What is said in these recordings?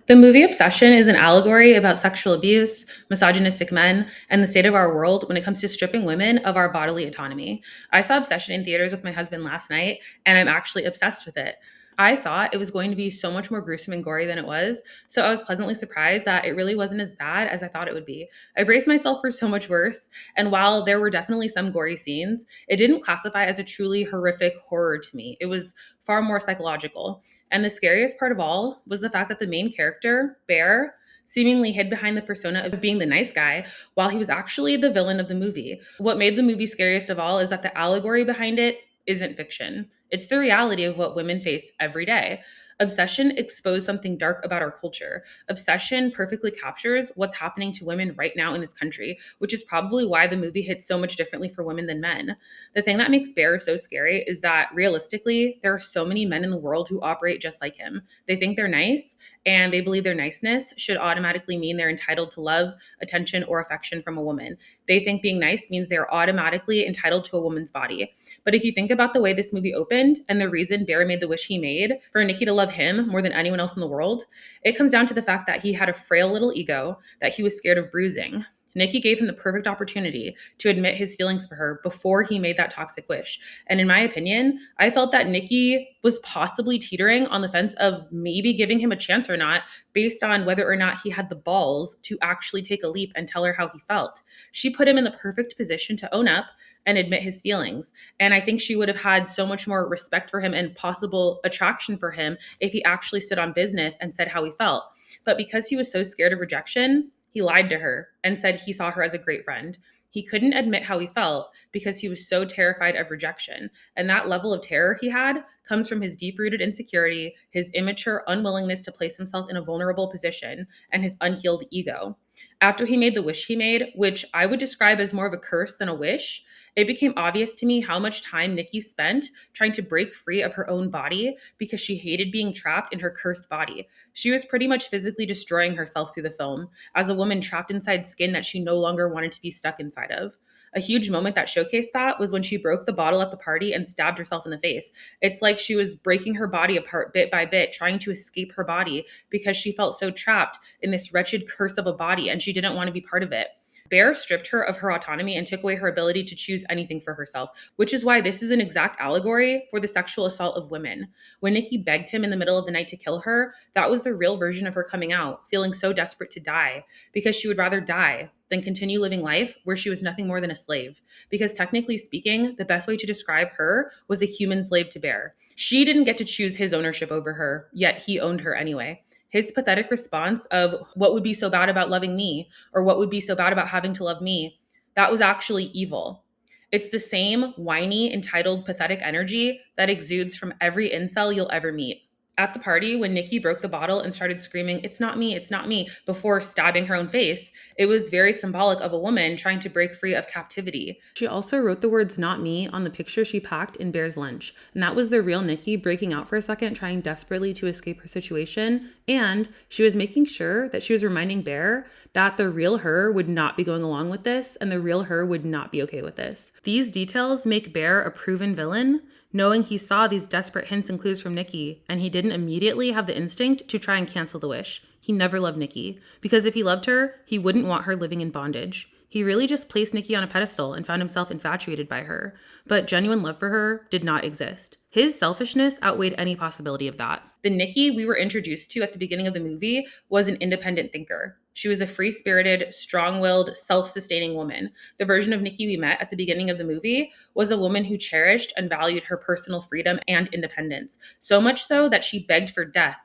The movie Obsession is an allegory about sexual abuse, misogynistic men, and the state of our world when it comes to stripping women of our bodily autonomy. I saw Obsession in theaters with my husband last night, and I'm actually obsessed with it. I thought it was going to be so much more gruesome and gory than it was, so I was pleasantly surprised that it really wasn't as bad as I thought it would be. I braced myself for so much worse, and while there were definitely some gory scenes, it didn't classify as a truly horrific horror to me. It was far more psychological. And the scariest part of all was the fact that the main character, Bear, seemingly hid behind the persona of being the nice guy while he was actually the villain of the movie. What made the movie scariest of all is that the allegory behind it isn't fiction. It's the reality of what women face every day. Obsession exposed something dark about our culture. Obsession perfectly captures what's happening to women right now in this country, which is probably why the movie hits so much differently for women than men. The thing that makes Bear so scary is that realistically, there are so many men in the world who operate just like him. They think they're nice and they believe their niceness should automatically mean they're entitled to love, attention, or affection from a woman. They think being nice means they're automatically entitled to a woman's body. But if you think about the way this movie opened and the reason Bear made the wish he made for Nikki to love him more than anyone else in the world, it comes down to the fact that he had a frail little ego that he was scared of bruising. Nikki gave him the perfect opportunity to admit his feelings for her before he made that toxic wish. And in my opinion, I felt that Nikki was possibly teetering on the fence of maybe giving him a chance or not, based on whether or not he had the balls to actually take a leap and tell her how he felt. She put him in the perfect position to own up and admit his feelings. And I think she would have had so much more respect for him and possible attraction for him if he actually stood on business and said how he felt. But because he was so scared of rejection, he lied to her and said he saw her as a great friend. He couldn't admit how he felt because he was so terrified of rejection. And that level of terror he had comes from his deep rooted insecurity, his immature unwillingness to place himself in a vulnerable position, and his unhealed ego. After he made the wish he made, which I would describe as more of a curse than a wish, it became obvious to me how much time Nikki spent trying to break free of her own body because she hated being trapped in her cursed body. She was pretty much physically destroying herself through the film as a woman trapped inside skin that she no longer wanted to be stuck inside of. A huge moment that showcased that was when she broke the bottle at the party and stabbed herself in the face. It's like she was breaking her body apart bit by bit, trying to escape her body because she felt so trapped in this wretched curse of a body and she didn't want to be part of it. Bear stripped her of her autonomy and took away her ability to choose anything for herself, which is why this is an exact allegory for the sexual assault of women. When Nikki begged him in the middle of the night to kill her, that was the real version of her coming out, feeling so desperate to die, because she would rather die than continue living life where she was nothing more than a slave. Because technically speaking, the best way to describe her was a human slave to Bear. She didn't get to choose his ownership over her, yet he owned her anyway. His pathetic response of what would be so bad about loving me, or what would be so bad about having to love me, that was actually evil. It's the same whiny, entitled, pathetic energy that exudes from every incel you'll ever meet. At the party, when Nikki broke the bottle and started screaming, it's not me, before stabbing her own face, it was very symbolic of a woman trying to break free of captivity. She also wrote the words not me on the picture she packed in Bear's lunch. And that was the real Nikki breaking out for a second, trying desperately to escape her situation. And she was making sure that she was reminding Bear that the real her would not be going along with this, and the real her would not be okay with this. These details make Bear a proven villain, knowing he saw these desperate hints and clues from Nikki, and he didn't immediately have the instinct to try and cancel the wish. He never loved Nikki, because if he loved her, he wouldn't want her living in bondage. He really just placed Nikki on a pedestal and found himself infatuated by her, but genuine love for her did not exist. His selfishness outweighed any possibility of that. The Nikki we were introduced to at the beginning of the movie was an independent thinker. She was a free-spirited, strong-willed, self-sustaining woman. The version of Nikki we met at the beginning of the movie was a woman who cherished and valued her personal freedom and independence, so much so that she begged for death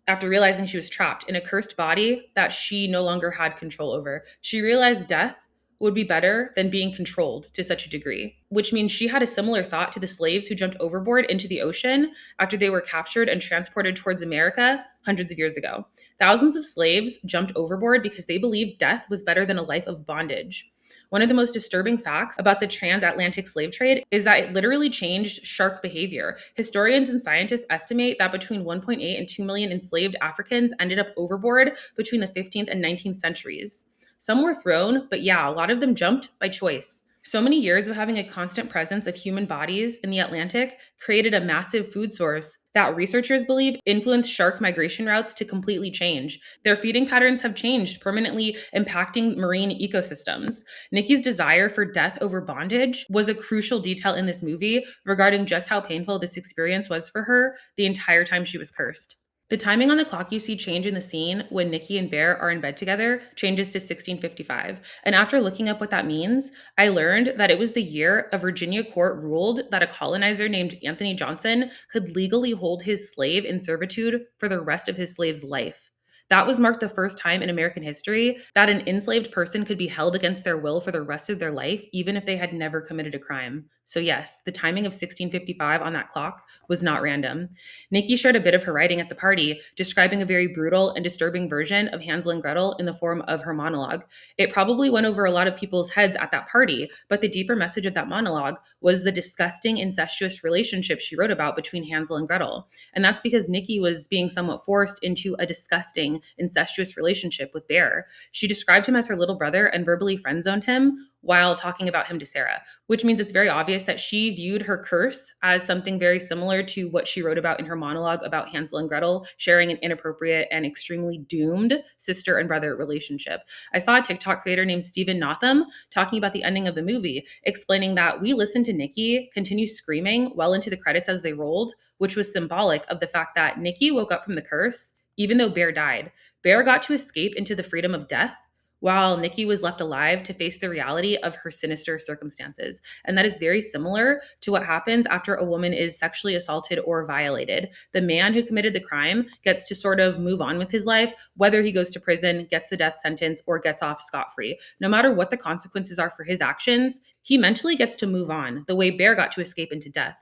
after realizing she was trapped in a cursed body that she no longer had control over. She realized death would be better than being controlled to such a degree, which means she had a similar thought to the slaves who jumped overboard into the ocean after they were captured and transported towards America hundreds of years ago. Thousands of slaves jumped overboard because they believed death was better than a life of bondage. One of the most disturbing facts about the transatlantic slave trade is that it literally changed shark behavior. Historians and scientists estimate that between 1.8 and 2 million enslaved Africans ended up overboard between the 15th and 19th centuries. Some were thrown, but yeah, a lot of them jumped by choice. So many years of having a constant presence of human bodies in the Atlantic created a massive food source that researchers believe influence shark migration routes to completely change. Their feeding patterns have changed, permanently impacting marine ecosystems. Nikki's desire for death over bondage was a crucial detail in this movie regarding just how painful this experience was for her the entire time she was cursed. The timing on the clock you see change in the scene when Nikki and Bear are in bed together changes to 1655. And after looking up what that means, I learned that it was the year a Virginia court ruled that a colonizer named Anthony Johnson could legally hold his slave in servitude for the rest of his slave's life. That was marked the first time in American history that an enslaved person could be held against their will for the rest of their life, even if they had never committed a crime. So, yes, the timing of 1655 on that clock was not random. Nikki shared a bit of her writing at the party, describing a very brutal and disturbing version of Hansel and Gretel in the form of her monologue. It probably went over a lot of people's heads at that party, but the deeper message of that monologue was the disgusting, incestuous relationship she wrote about between Hansel and Gretel. And that's because Nikki was being somewhat forced into a disgusting, incestuous relationship with Bear. She described him as her little brother and verbally friend-zoned him while talking about him to Sarah, which means it's very obvious that she viewed her curse as something very similar to what she wrote about in her monologue about Hansel and Gretel sharing an inappropriate and extremely doomed sister and brother relationship. I saw a TikTok creator named Stephen Notham talking about the ending of the movie, explaining that we listened to Nikki continue screaming well into the credits as they rolled, which was symbolic of the fact that Nikki woke up from the curse, even though Bear died. Bear got to escape into the freedom of death, while Nikki was left alive to face the reality of her sinister circumstances. And that is very similar to what happens after a woman is sexually assaulted or violated. The man who committed the crime gets to sort of move on with his life, whether he goes to prison, gets the death sentence, or gets off scot-free. No matter what the consequences are for his actions, he mentally gets to move on, the way Bear got to escape into death.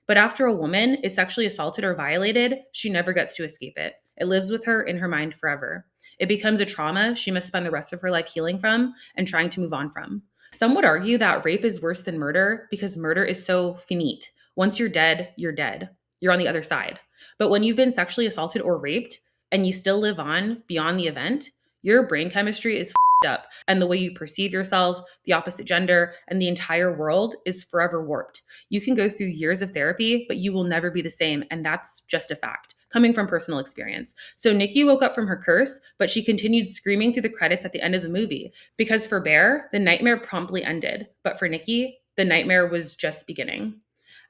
But after a woman is sexually assaulted or violated, she never gets to escape it. It lives with her in her mind forever. It becomes a trauma she must spend the rest of her life healing from and trying to move on from. Some would argue that rape is worse than murder because murder is so finite. Once you're dead, you're dead. You're on the other side. But when you've been sexually assaulted or raped and you still live on beyond the event, your brain chemistry is up, and the way you perceive yourself, the opposite gender, and the entire world is forever warped. You can go through years of therapy, but you will never be the same, and that's just a fact, coming from personal experience. So Nikki woke up from her curse, but she continued screaming through the credits at the end of the movie, because for Bear, the nightmare promptly ended, but for Nikki, the nightmare was just beginning.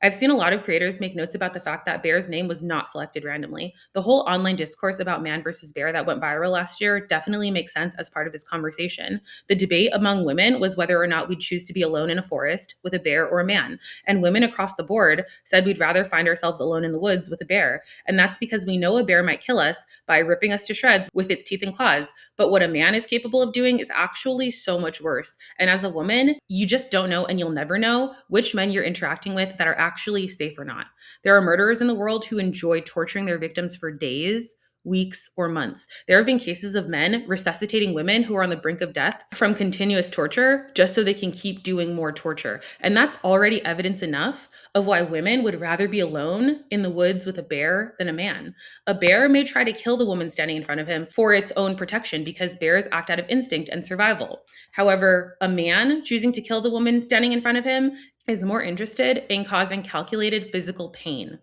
I've seen a lot of creators make notes about the fact that Bear's name was not selected randomly. The whole online discourse about man versus bear that went viral last year definitely makes sense as part of this conversation. The debate among women was whether or not we'd choose to be alone in a forest with a bear or a man. And women across the board said we'd rather find ourselves alone in the woods with a bear. And that's because we know a bear might kill us by ripping us to shreds with its teeth and claws. But what a man is capable of doing is actually so much worse. And as a woman, you just don't know, and you'll never know which men you're interacting with that are actually safe or not. There are murderers in the world who enjoy torturing their victims for days, weeks, or months. There have been cases of men resuscitating women who are on the brink of death from continuous torture just so they can keep doing more torture. And that's already evidence enough of why women would rather be alone in the woods with a bear than a man. A bear may try to kill the woman standing in front of him for its own protection because bears act out of instinct and survival. However, a man choosing to kill the woman standing in front of him is more interested in causing calculated physical pain,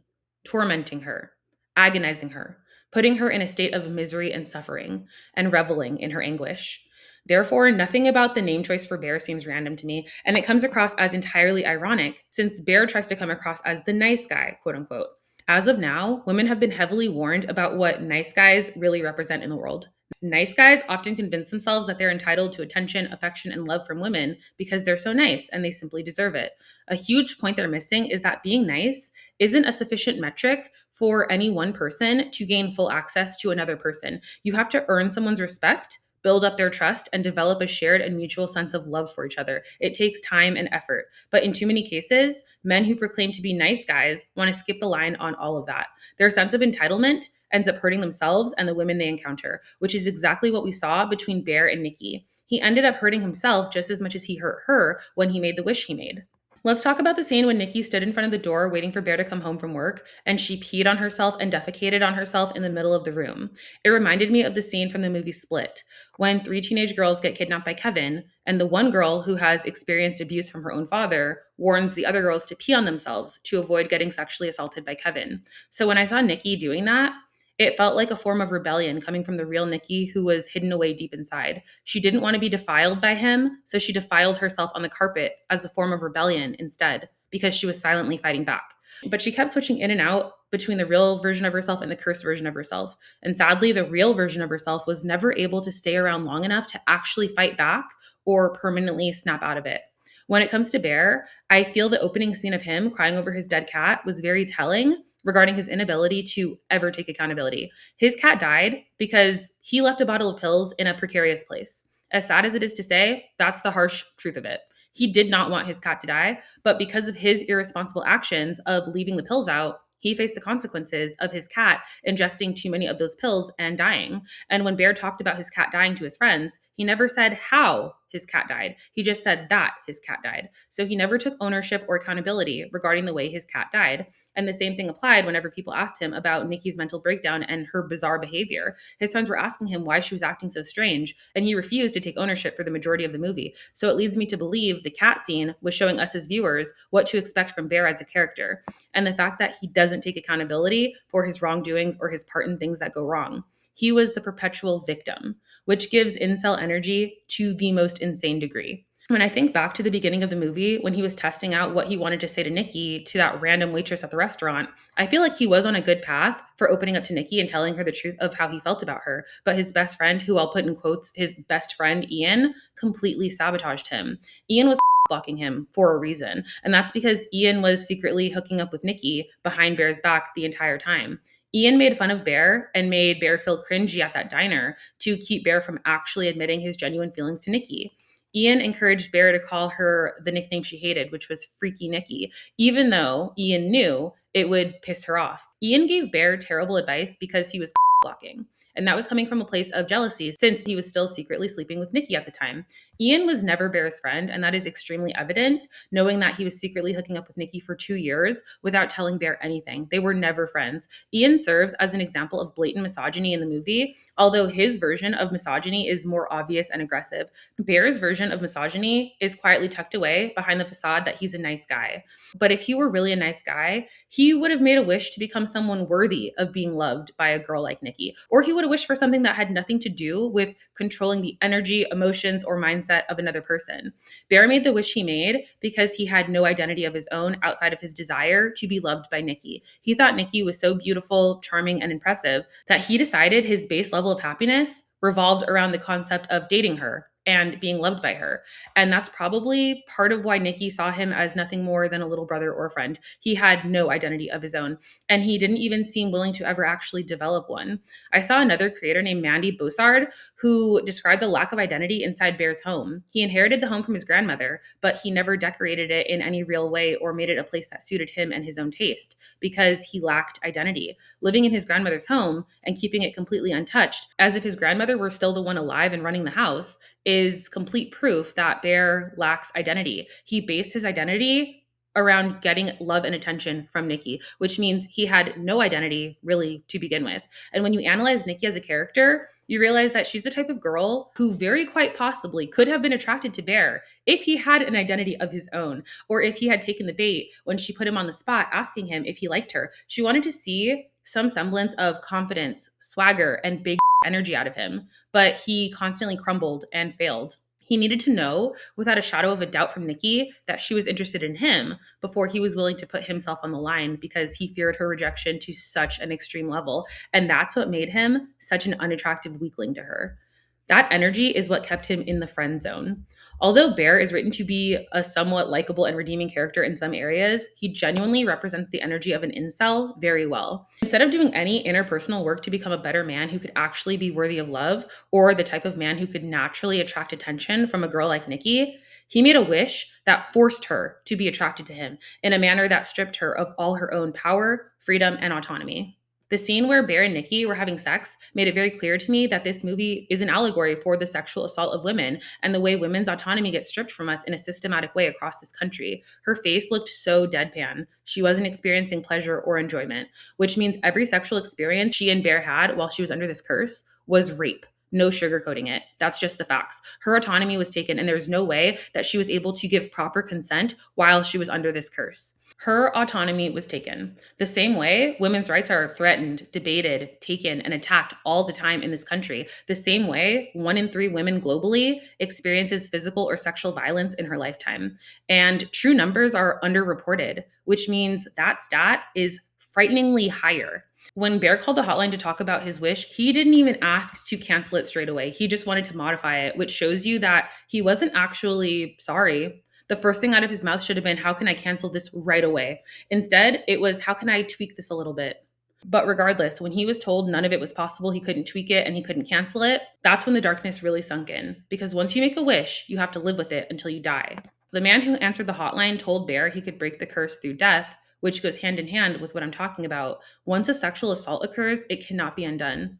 tormenting her, agonizing her, putting her in a state of misery and suffering, and reveling in her anguish. Therefore, nothing about the name choice for Bear seems random to me, and it comes across as entirely ironic, since Bear tries to come across as the nice guy, quote unquote. As of now, women have been heavily warned about what nice guys really represent in the world. Nice guys often convince themselves that they're entitled to attention, affection, and love from women because they're so nice and they simply deserve it. A huge point they're missing is that being nice isn't a sufficient metric for any one person to gain full access to another person. You have to earn someone's respect, build up their trust, and develop a shared and mutual sense of love for each other. It takes time and effort. But in too many cases, men who proclaim to be nice guys want to skip the line on all of that. Their sense of entitlement ends up hurting themselves and the women they encounter, which is exactly what we saw between Bear and Nikki. He ended up hurting himself just as much as he hurt her when he made the wish he made. Let's talk about the scene when Nikki stood in front of the door waiting for Bear to come home from work, and she peed on herself and defecated on herself in the middle of the room. It reminded me of the scene from the movie Split, when three teenage girls get kidnapped by Kevin, and the one girl who has experienced abuse from her own father warns the other girls to pee on themselves to avoid getting sexually assaulted by Kevin. So when I saw Nikki doing that, it felt like a form of rebellion coming from the real Nikki who was hidden away deep inside. She didn't want to be defiled by him, so she defiled herself on the carpet as a form of rebellion instead, because she was silently fighting back. But she kept switching in and out between the real version of herself and the cursed version of herself. And sadly, the real version of herself was never able to stay around long enough to actually fight back or permanently snap out of it. When it comes to Bear, I feel the opening scene of him crying over his dead cat was very telling regarding his inability to ever take accountability. His cat died because he left a bottle of pills in a precarious place. As sad as it is to say, that's the harsh truth of it. He did not want his cat to die, but because of his irresponsible actions of leaving the pills out, he faced the consequences of his cat ingesting too many of those pills and dying. And when Bear talked about his cat dying to his friends, he never said how his cat died. He just said that his cat died. So he never took ownership or accountability regarding the way his cat died. And the same thing applied whenever people asked him about Nikki's mental breakdown and her bizarre behavior. His friends were asking him why she was acting so strange, and he refused to take ownership for the majority of the movie. So it leads me to believe the cat scene was showing us as viewers what to expect from Bear as a character, and the fact that he doesn't take accountability for his wrongdoings or his part in things that go wrong. He was the perpetual victim, which gives incel energy to the most insane degree. When I think back to the beginning of the movie, when he was testing out what he wanted to say to Nikki to that random waitress at the restaurant, I feel like he was on a good path for opening up to Nikki and telling her the truth of how he felt about her. But his best friend, who I'll put in quotes, his best friend, Ian, completely sabotaged him. Ian was blocking him for a reason. And that's because Ian was secretly hooking up with Nikki behind Bear's back the entire time. Ian made fun of Bear and made Bear feel cringy at that diner to keep Bear from actually admitting his genuine feelings to Nikki. Ian encouraged Bear to call her the nickname she hated, which was Freaky Nikki, even though Ian knew it would piss her off. Ian gave Bear terrible advice because he was blocking. And that was coming from a place of jealousy since he was still secretly sleeping with Nikki at the time. Ian was never Bear's friend, and that is extremely evident, knowing that he was secretly hooking up with Nikki for 2 years without telling Bear anything. They were never friends. Ian serves as an example of blatant misogyny in the movie, although his version of misogyny is more obvious and aggressive. Bear's version of misogyny is quietly tucked away behind the facade that he's a nice guy. But if he were really a nice guy, he would have made a wish to become someone worthy of being loved by a girl like Nikki. Or he would have wished for something that had nothing to do with controlling the energy, emotions, or mindset of another person. Bear made the wish he made because he had no identity of his own outside of his desire to be loved by Nikki. He thought Nikki was so beautiful, charming, and impressive that he decided his base level of happiness revolved around the concept of dating her and being loved by her. And that's probably part of why Nikki saw him as nothing more than a little brother or a friend. He had no identity of his own, and he didn't even seem willing to ever actually develop one. I saw another creator named Mandy Bossard who described the lack of identity inside Bear's home. He inherited the home from his grandmother, but he never decorated it in any real way or made it a place that suited him and his own taste because he lacked identity. Living in his grandmother's home and keeping it completely untouched, as if his grandmother were still the one alive and running the house, is complete proof that Bear lacks identity. He based his identity around getting love and attention from Nikki, which means he had no identity really to begin with. And when you analyze Nikki as a character, you realize that she's the type of girl who very quite possibly could have been attracted to Bear if he had an identity of his own, or if he had taken the bait when she put him on the spot asking him if he liked her. She wanted to see some semblance of confidence, swagger, and big energy out of him, but he constantly crumbled and failed. He needed to know without a shadow of a doubt from Nikki that she was interested in him before he was willing to put himself on the line because he feared her rejection to such an extreme level. And that's what made him such an unattractive weakling to her. That energy is what kept him in the friend zone. Although Bear is written to be a somewhat likable and redeeming character in some areas, he genuinely represents the energy of an incel very well. Instead of doing any interpersonal work to become a better man who could actually be worthy of love, or the type of man who could naturally attract attention from a girl like Nikki, he made a wish that forced her to be attracted to him in a manner that stripped her of all her own power, freedom, and autonomy. The scene where Bear and Nikki were having sex made it very clear to me that this movie is an allegory for the sexual assault of women and the way women's autonomy gets stripped from us in a systematic way across this country. Her face looked so deadpan. She wasn't experiencing pleasure or enjoyment, which means every sexual experience she and Bear had while she was under this curse was rape. No sugarcoating it. That's just the facts. Her autonomy was taken, and there's no way that she was able to give proper consent while she was under this curse. Her autonomy was taken. The same way women's rights are threatened, debated, taken, and attacked all the time in this country. The same way 1 in 3 women globally experiences physical or sexual violence in her lifetime. And true numbers are underreported, which means that stat is frighteningly higher. When Bear called the hotline to talk about his wish, he didn't even ask to cancel it straight away. He just wanted to modify it, which shows you that he wasn't actually sorry. The first thing out of his mouth should have been, how can I cancel this right away? Instead, it was, how can I tweak this a little bit? But regardless, when he was told none of it was possible, he couldn't tweak it and he couldn't cancel it, that's when the darkness really sunk in. Because once you make a wish, you have to live with it until you die. The man who answered the hotline told Bear he could break the curse through death, which goes hand in hand with what I'm talking about. Once a sexual assault occurs, it cannot be undone.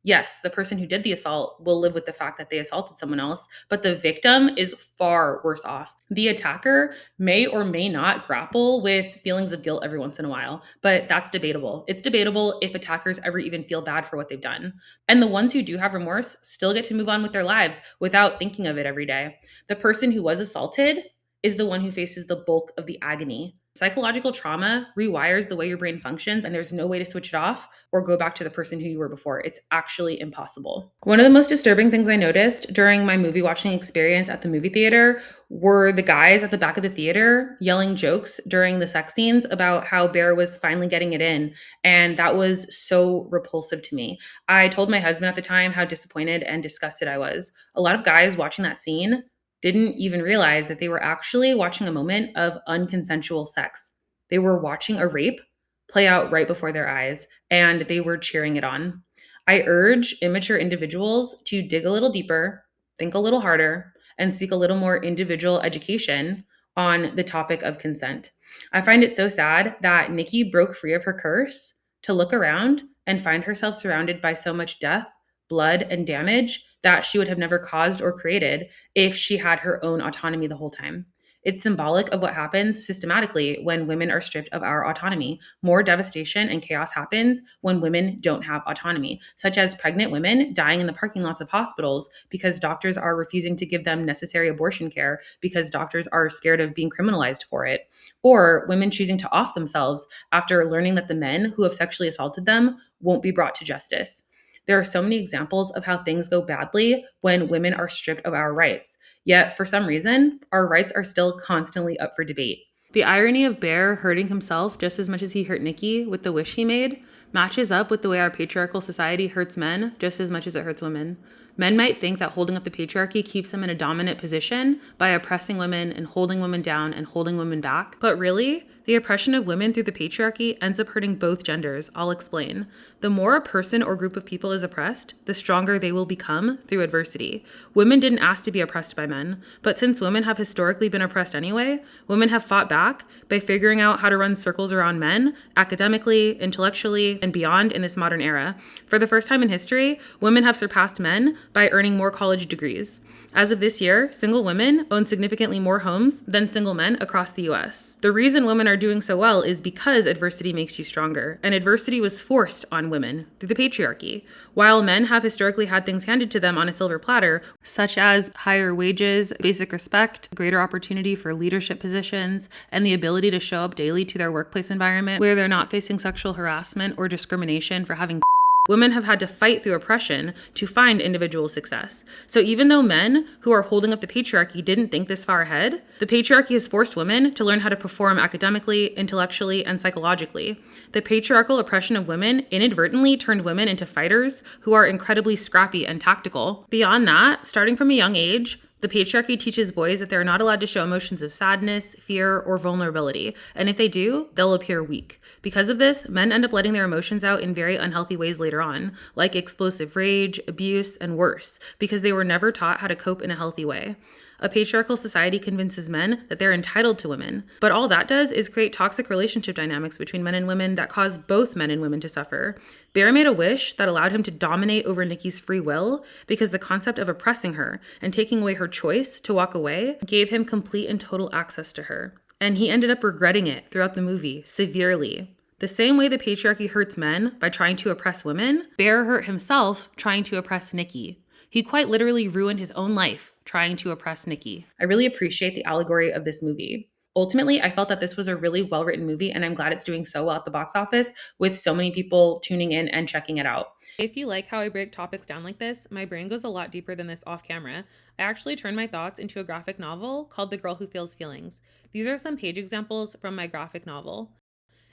Yes, the person who did the assault will live with the fact that they assaulted someone else, but the victim is far worse off. The attacker may or may not grapple with feelings of guilt every once in a while, but that's debatable. It's debatable if attackers ever even feel bad for what they've done. And the ones who do have remorse still get to move on with their lives without thinking of it every day. The person who was assaulted is the one who faces the bulk of the agony. Psychological trauma rewires the way your brain functions, and there's no way to switch it off or go back to the person who you were before. It's actually impossible. One of the most disturbing things I noticed during my movie watching experience at the movie theater were the guys at the back of the theater yelling jokes during the sex scenes about how Bear was finally getting it in. And that was so repulsive to me. I told my husband at the time how disappointed and disgusted I was. A lot of guys watching that scene didn't even realize that they were actually watching a moment of unconsensual sex. They were watching a rape play out right before their eyes, and they were cheering it on. I urge immature individuals to dig a little deeper, think a little harder, and seek a little more individual education on the topic of consent. I find it so sad that Nikki broke free of her curse to look around and find herself surrounded by so much death, blood, and damage that she would have never caused or created if she had her own autonomy the whole time. It's symbolic of what happens systematically when women are stripped of our autonomy. More devastation and chaos happens when women don't have autonomy, such as pregnant women dying in the parking lots of hospitals because doctors are refusing to give them necessary abortion care because doctors are scared of being criminalized for it, or women choosing to off themselves after learning that the men who have sexually assaulted them won't be brought to justice. There are so many examples of how things go badly when women are stripped of our rights. Yet, for some reason, our rights are still constantly up for debate. The irony of Bear hurting himself just as much as he hurt Nikki with the wish he made matches up with the way our patriarchal society hurts men just as much as it hurts women. Men might think that holding up the patriarchy keeps them in a dominant position by oppressing women and holding women down and holding women back. But really, the oppression of women through the patriarchy ends up hurting both genders. I'll explain. The more a person or group of people is oppressed, the stronger they will become through adversity. Women didn't ask to be oppressed by men, but since women have historically been oppressed anyway, women have fought back by figuring out how to run circles around men, academically, intellectually, and beyond in this modern era. For the first time in history, women have surpassed men by earning more college degrees. As of this year, single women own significantly more homes than single men across the US. The reason women are doing so well is because adversity makes you stronger, and adversity was forced on women through the patriarchy. While men have historically had things handed to them on a silver platter, such as higher wages, basic respect, greater opportunity for leadership positions, and the ability to show up daily to their workplace environment where they're not facing sexual harassment or discrimination for having women have had to fight through oppression to find individual success. So even though men who are holding up the patriarchy didn't think this far ahead, the patriarchy has forced women to learn how to perform academically, intellectually, and psychologically. The patriarchal oppression of women inadvertently turned women into fighters who are incredibly scrappy and tactical. Beyond that, starting from a young age, the patriarchy teaches boys that they're not allowed to show emotions of sadness, fear, or vulnerability, and if they do, they'll appear weak. Because of this, men end up letting their emotions out in very unhealthy ways later on, like explosive rage, abuse, and worse, because they were never taught how to cope in a healthy way. A patriarchal society convinces men that they're entitled to women. But all that does is create toxic relationship dynamics between men and women that cause both men and women to suffer. Bear made a wish that allowed him to dominate over Nikki's free will because the concept of oppressing her and taking away her choice to walk away gave him complete and total access to her. And he ended up regretting it throughout the movie, severely. The same way the patriarchy hurts men by trying to oppress women, Bear hurt himself trying to oppress Nikki. He quite literally ruined his own life trying to oppress Nikki. I really appreciate the allegory of this movie. Ultimately, I felt that this was a really well-written movie, and I'm glad it's doing so well at the box office with so many people tuning in and checking it out. If you like how I break topics down like this, my brain goes a lot deeper than this off camera. I actually turned my thoughts into a graphic novel called The Girl Who Feels Feelings. These are some page examples from my graphic novel.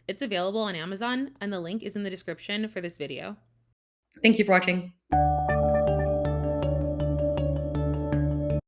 It's available on Amazon, and the link is in the description for this video. Thank you for watching.